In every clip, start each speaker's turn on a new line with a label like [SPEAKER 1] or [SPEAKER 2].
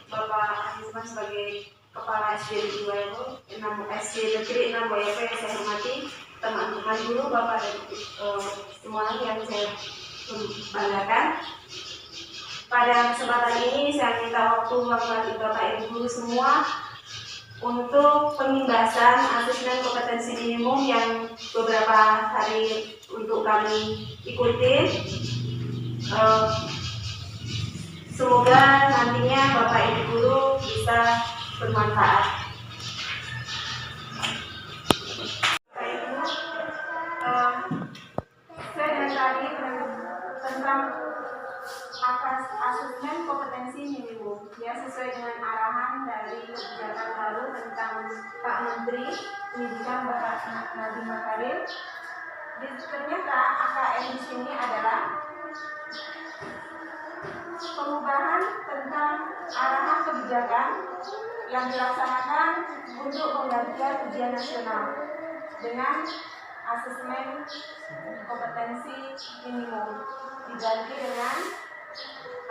[SPEAKER 1] Bapak Anies sebagai Kepala SD 2 SD Negeri 6 Boyapa yang saya hormati, teman-teman guru, Bapak dan semuanya yang saya banggakan. Pada kesempatan ini saya minta waktu bagi Bapak Ibu guru semua untuk pembahasan asesmen kompetensi minimum yang beberapa hari untuk kami ikuti. Semoga nantinya Bapak Ibu guru bisa bermanfaat. Bapak Ibu, saya dari tadi tentang asesmen kompetensi minimum, ya, sesuai dengan arahan dari kebijakan baru tentang Pak Menteri Pendidikan Bapak Nadiem Makarim. Ternyata AKM di sini adalah perubahan tentang arahan kebijakan yang dilaksanakan untuk penggantian ujian nasional dengan asesmen kompetensi minimum diganti dengan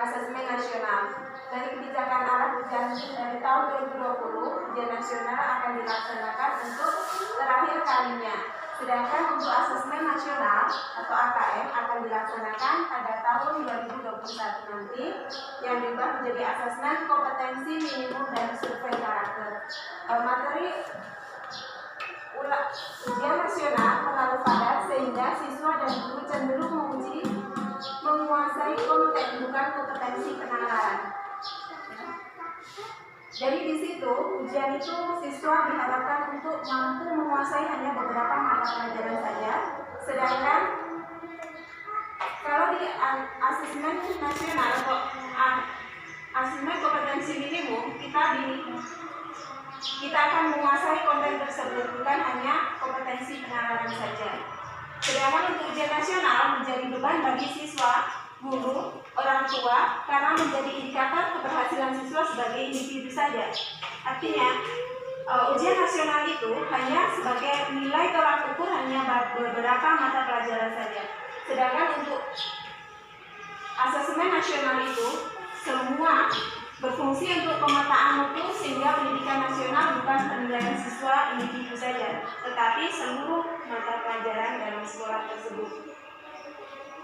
[SPEAKER 1] asesmen nasional. Dari kebijakan arah ujian dari tahun 2020, ujian nasional akan dilaksanakan untuk terakhir kalinya. Sedangkan untuk asesmen nasional atau AKM akan dilaksanakan pada tahun 2021 nanti, yang diubah menjadi asesmen kompetensi minimum dan survei karakter. Materi ujian nasional terlalu padat sehingga siswa dan guru cenderung menguasai konten bukan kompetensi penalaran. Jadi di situ ujian itu siswa diharapkan untuk mampu menguasai hanya beberapa mata pelajaran saja, sedangkan kalau di asesmen nasional atau asesmen kompetensi minimum kita akan menguasai konten tersebut, bukan hanya kompetensi penalaran saja. Sedangkan untuk ujian nasional menjadi beban bagi siswa, guru, orang tua karena menjadi indikator keberhasilan siswa sebagai individu saja. Artinya ujian nasional itu hanya sebagai nilai tolak ukur hanya beberapa mata pelajaran saja. Sedangkan untuk asesmen nasional itu semua berfungsi untuk pemetaan mutu sehingga pendidikan nasional bukan penilaian siswa individu saja, tetapi seluruh mata pelajaran dalam sekolah tersebut.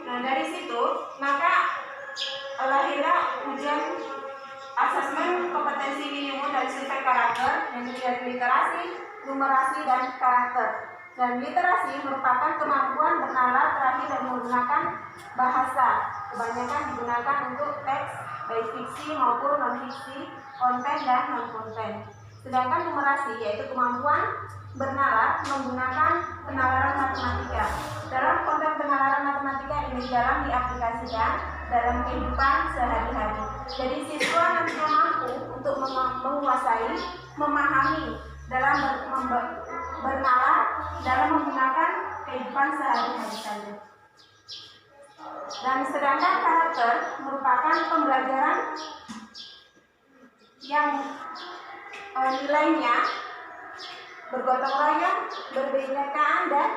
[SPEAKER 1] Nah, dari situ maka lahirlah ujian asesmen kompetensi minimum dan survei karakter yang menjadi literasi, numerasi, dan karakter. Dan literasi merupakan kemampuan bernalar, terakhir, dan menggunakan bahasa. Kebanyakan digunakan untuk teks, baik fiksi maupun non-fiksi, konten dan non-konten. Sedangkan numerasi yaitu kemampuan bernalar menggunakan penalaran matematika. Dalam konteks penalaran matematika ini dalam diaplikasikan dalam kehidupan sehari-hari. Jadi siswa nantinya mampu untuk menguasai, memahami dalam bernalar dalam menggunakan kehidupan sehari-hari saja. Dan sedangkan karakter merupakan pembelajaran yang nilainya bergotong royong, berkebinekaan, dan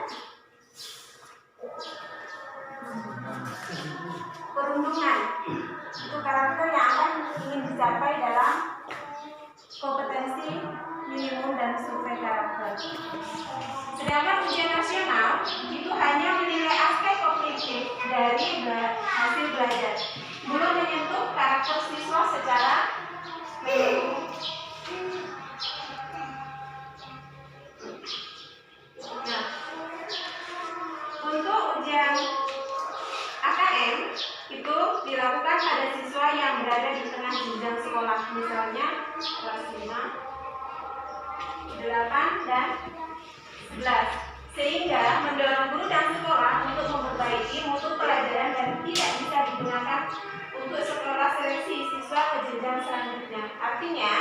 [SPEAKER 1] perundungan. Itu karakter yang akan ingin dicapai dalam kompetensi minimum dan survei karakter. Sedangkan ujian nasional itu hanya menilai aspek kognitif dari hasil belajar, belum menyentuh karakter siswa secara menyeluruh. Nah, untuk ujian AKM itu dilakukan pada siswa yang berada di tengah jenjang sekolah, misalnya kelas 5, 8, dan 11, sehingga mendorong guru dan sekolah untuk memperbaiki mutu pelajaran dan tidak bisa digunakan untuk sekolah seleksi siswa ke jenjang selanjutnya. Artinya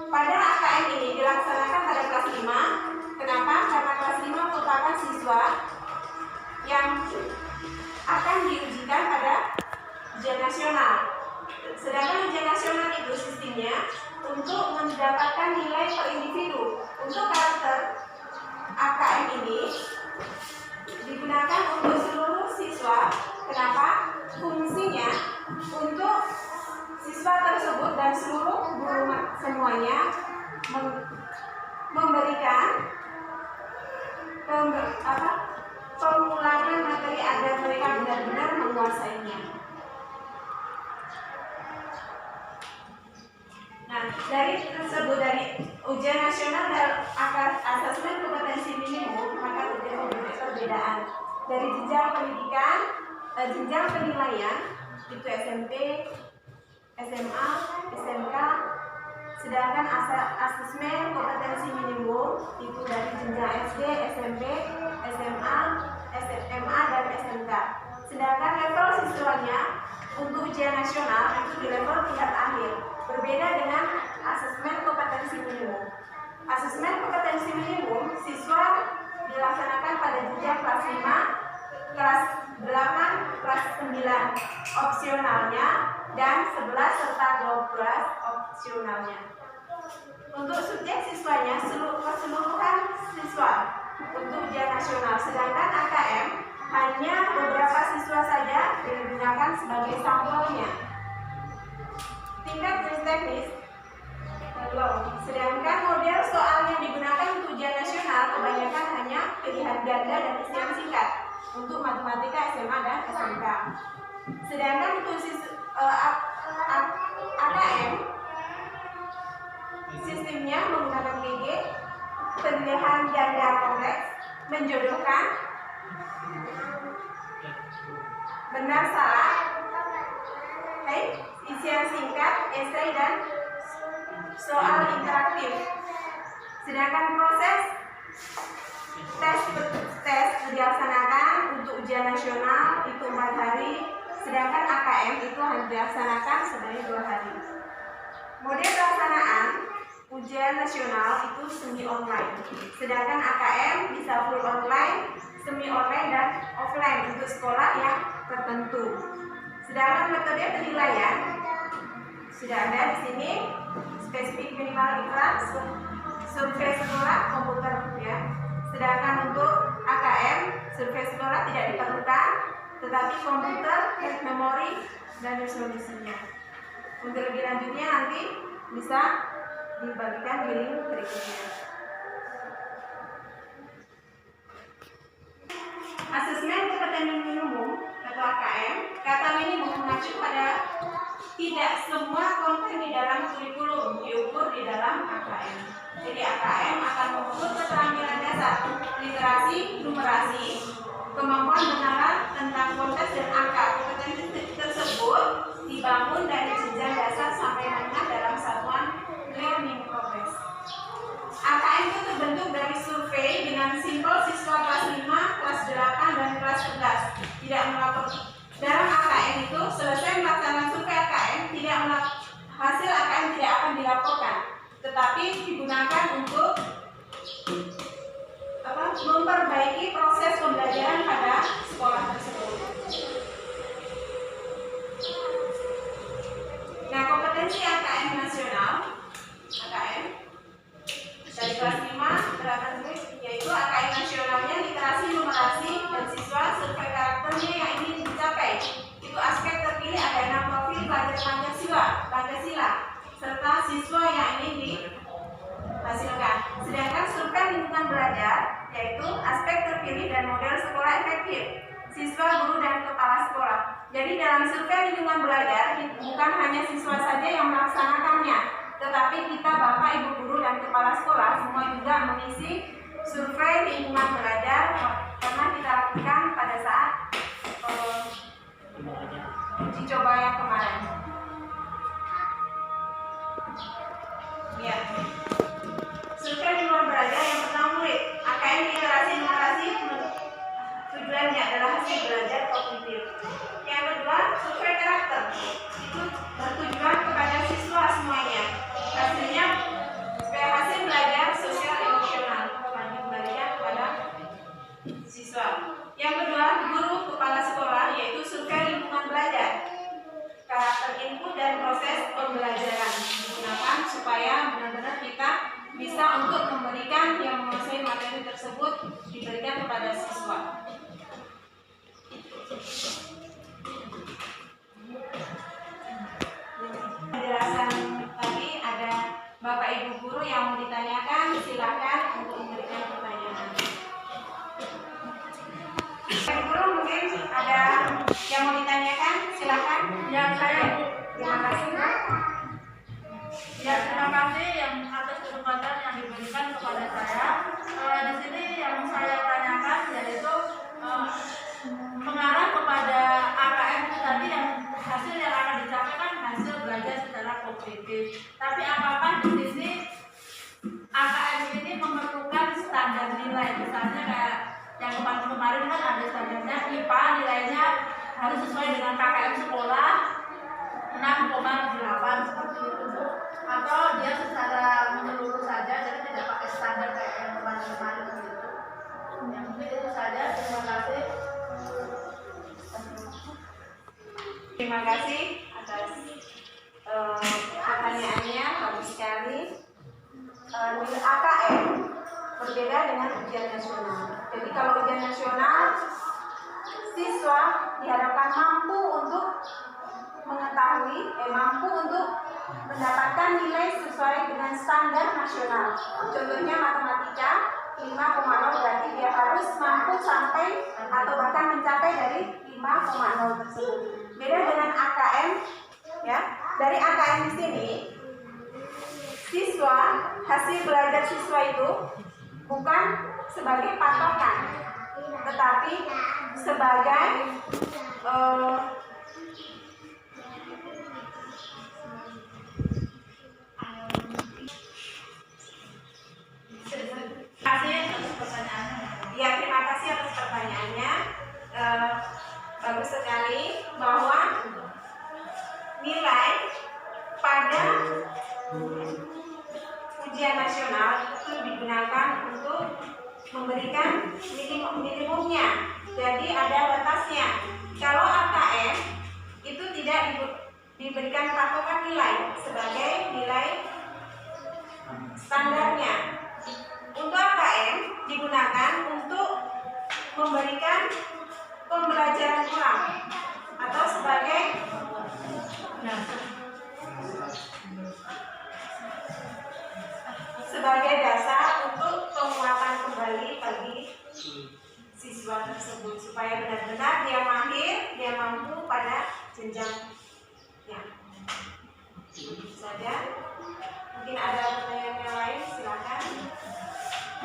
[SPEAKER 1] pada AKM ini dilaksanakan pada kelas 5. Kenapa? Karena kelas 5 merupakan siswa yang akan diujikan pada ujian nasional. Sedangkan ujian nasional itu sistemnya untuk mendapatkan nilai per individu. Untuk karakter AKM ini digunakan untuk seluruh siswa. Kenapa? Dari tersebut, dari ujian nasional dan asesmen kompetensi minimum, maka terjadi perbedaan dari jenjang pendidikan, jenjang penilaian itu SMP, SMA, SMK. Sedangkan asesmen kompetensi minimum itu dari jenjang SD, SMP, SMA, SMA dan SMK. Sedangkan level siswanya untuk ujian nasional itu di level tingkat akhir. Berbeda dengan asesmen kompetensi minimum. Asesmen kompetensi minimum siswa dilaksanakan pada jenjang kelas 5, kelas 8, kelas 9 opsionalnya dan 11 serta 12 opsionalnya. Untuk subjek siswanya keseluruhan siswa untuk ujian nasional, sedangkan AKM hanya beberapa siswa saja yang digunakan sebagai sampelnya. Tingkat teknis, sedangkan model soal yang digunakan untuk ujian nasional kebanyakan hanya pilihan ganda dan isian singkat untuk matematika SMA dan SMK. Sedangkan untuk AKM sistemnya menggunakan GG, pilihan ganda kompleks, menjodohkan, benar salah, isian singkat, esai dan soal interaktif. Sedangkan proses tes dilaksanakan untuk ujian nasional itu 4 hari, sedangkan AKM itu hanya dilaksanakan sebanyak 2 hari. Model pelaksanaan ujian nasional itu semi online, sedangkan AKM bisa full online, semi online dan offline untuk sekolah yang tertentu. Sedangkan metode penilaian sudah ada di sini, spesifik minimal iklan, survei sekolah, komputer ya. Sedangkan untuk AKM survei sekolah tidak diperlukan, tetapi komputer, memori dan resolusinya. Untuk lebih lanjutnya nanti bisa dibagikan di link berikutnya. Asesmen kompetensi minimum atau AKM, kata minimum mengacu pada tidak semua konten di dalam kurikulum diukur di dalam AKM. Jadi AKM akan mengukur keterampilan dasar, literasi, numerasi, kemampuan menalar tentang konteks dan angka. Kompetensi tersebut dibangun dari jenjang dasar sampai menengah dalam satuan learning progress. AKM itu terbentuk dari survei dengan simpel siswa kelas 5, kelas 8, dan kelas 11 tidak melapor. Dalam AKM itu selesai melaksanakan survei AKM, hasil AKM tidak akan dilaporkan, tetapi digunakan untuk memperbaiki proses pembelajaran pada sekolah tersebut. Nah, kompetensi AKM nasional, AKM dari kelas 5 berapa yaitu AKM nasionalnya literasi, numerasi, dan siswa survei karakternya yang ingin dicapai. Itu aspek terpilih ada 6 profil pelajar Pancasila serta siswa yang ingin dihasilkan. Sedangkan survei lingkungan belajar yaitu aspek terpilih dan model sekolah efektif, siswa, guru, dan kepala sekolah. Jadi dalam survei lingkungan belajar bukan hanya siswa saja yang melaksanakannya, tetapi kita Bapak, Ibu guru, dan kepala sekolah semua juga mengisi survei lingkungan belajar karena kita lakukan pada saat uji coba yang kemarin. Ya. Survei lingkungan belajar yang pertama murid, AKM literasi numerasi tujuannya adalah hasil belajar kognitif. Yang kedua, survei karakter itu bertujuan kepada siswa semuanya. Hasilnya supaya hasil belajar sosial emosional kembalinya kepada siswa. Yang kedua, guru kepala sekolah yaitu survei lingkungan belajar, karakter input dan proses pembelajaran digunakan supaya benar-benar kita bisa untuk memberikan yang menguasai materi tersebut diberikan kepada siswa. Penjelasan tadi ada Bapak Ibu guru yang mau ditanyakan, silakan untuk memberikan pertanyaan. Bapak Ibu guru mungkin ada yang mau ditanyakan, silakan.
[SPEAKER 2] Ya, saya. Terima kasih, Pak.
[SPEAKER 1] Ya, terima kasih.
[SPEAKER 2] di sini yang saya tanyakan yaitu mengarah kepada AKM itu tadi, yang hasil yang akan dicapai kan hasil belajar secara kognitif. Tapi apakah di sini AKM ini memerlukan standar nilai? Misalnya kayak yang kemarin kan ada standarnya IPA nilainya harus sesuai dengan KKM sekolah 6,8 seperti itu, atau dia secara menyeluruh saja, jadi tidak pakai standar kayak yang kemarin gitu. Yang mungkin itu saja. Terima kasih.
[SPEAKER 1] Terima kasih atas pertanyaannya, bagus sekali. AKM berbeda dengan ujian nasional. Jadi kalau ujian nasional, siswa diharapkan mampu untuk mengetahui, mampu untuk mendapatkan nilai sesuai dengan standar nasional. Contohnya matematika 5,0 berarti dia harus mampu sampai atau bahkan mencapai dari 5,0 tersebut. Beda dengan AKM, ya. Dari AKM di sini, siswa, hasil belajar siswa itu bukan sebagai patokan, tetapi sebagai terima kasih atas pertanyaannya. Bagus sekali bahwa nilai pada ujian nasional itu digunakan untuk memberikan minimumnya. Jadi ada batasnya. Kalau AKM itu tidak diberikan patokan nilai sebagai nilai standarnya. Untuk AKM digunakan untuk memberikan pembelajaran ulang atau sebagai dasar untuk penguatan kembali bagi siswa tersebut supaya benar-benar dia mahir, dia mampu pada jenjangnya. Itu saja. Mungkin ada pertanyaan yang lain, silakan.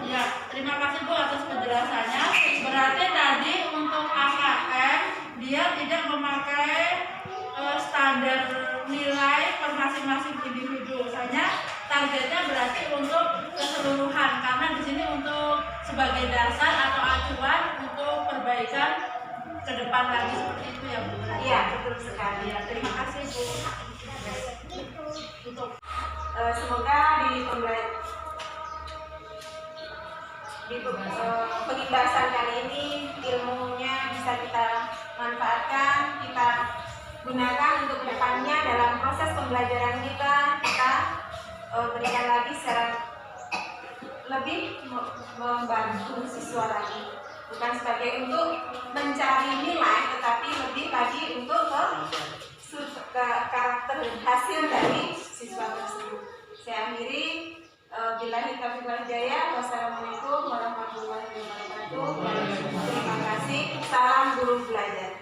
[SPEAKER 2] Ya, terima kasih Bu atas penjelasannya. Berarti tadi untuk AKM dia tidak memakai standar nilai per masing-masing individu. Misalnya targetnya berarti untuk keseluruhan, karena di sini untuk sebagai dasar atau acuan untuk perbaikan ke depan lagi, seperti itu ya Bu.
[SPEAKER 1] Iya, betul sekali.
[SPEAKER 2] Ya, terima kasih Bu.
[SPEAKER 1] Untuk semoga di pembahasan kali ini ilmunya bisa kita manfaatkan, kita gunakan untuk kedepannya dalam proses pembelajaran kita berikan lagi secara lebih membantu siswa lagi, bukan sebagai untuk mencari nilai, tetapi lebih lagi untuk ke karakter hasil dari siswa tersebut. Saya akhiri. Billahi taufiq wal hidayah. Wassalamualaikum warahmatullahi wabarakatuh. Terima kasih. Salam guru belajar.